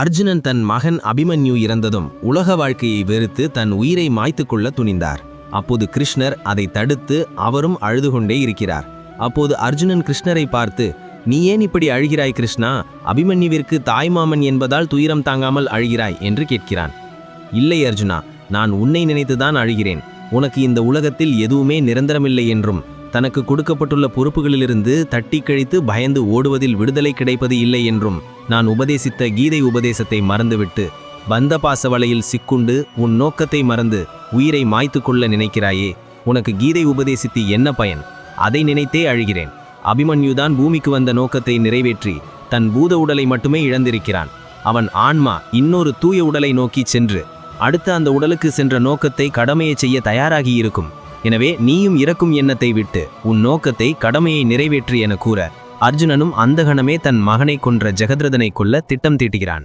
அர்ஜுனன் தன் மகன் அபிமன்யு இறந்ததும் உலக வாழ்க்கையை வெறுத்து தன் உயிரை மாய்த்து கொள்ள துணிந்தார். அப்போது கிருஷ்ணர் அதை தடுத்து அவரும் அழுது கொண்டே இருக்கிறார். அப்போது அர்ஜுனன் கிருஷ்ணரை பார்த்து, நீ ஏன் இப்படி அழுகிறாய் கிருஷ்ணா? அபிமன்யுவிற்கு தாய்மாமன் என்பதால் துயரம் தாங்காமல் அழுகிறாய் என்று கேட்கிறான். இல்லை அர்ஜுனா, நான் உன்னை நினைத்துதான் அழுகிறேன். உனக்கு இந்த உலகத்தில் எதுவுமே நிரந்தரமில்லை என்றும் தனக்கு கொடுக்கப்பட்டுள்ள பொறுப்புகளிலிருந்து தட்டி கழித்து பயந்து ஓடுவதில் விடுதலை கிடைப்பது இல்லை என்றும் நான் உபதேசித்த கீதை உபதேசத்தை மறந்துவிட்டு பந்த பாச வலையில் சிக்குண்டு உன் நோக்கத்தை மறந்து உயிரை மாய்த்து கொள்ள நினைக்கிறாயே, உனக்கு கீதை உபதேசித்து என்ன பயன்? அதை நினைத்தே அழுகிறேன். அபிமன்யுதான் பூமிக்கு வந்த நோக்கத்தை நிறைவேற்றி தன் பூத உடலை மட்டுமே இழந்திருக்கிறான். அவன் ஆன்மா இன்னொரு தூய உடலை நோக்கி சென்று அடுத்த அந்த உடலுக்கு சென்ற நோக்கத்தை கடமையை செய்ய தயாராகி இருக்கும். எனவே நீயும் இறக்கும் எண்ணத்தை விட்டு உன் நோக்கத்தை கடமையை நிறைவேற்று என கூற அர்ஜுனனும் அந்த கணமே தன் மகனை கொன்ற ஜெகத்ரதனை கொல்ல திட்டம் தீட்டுகிறான்.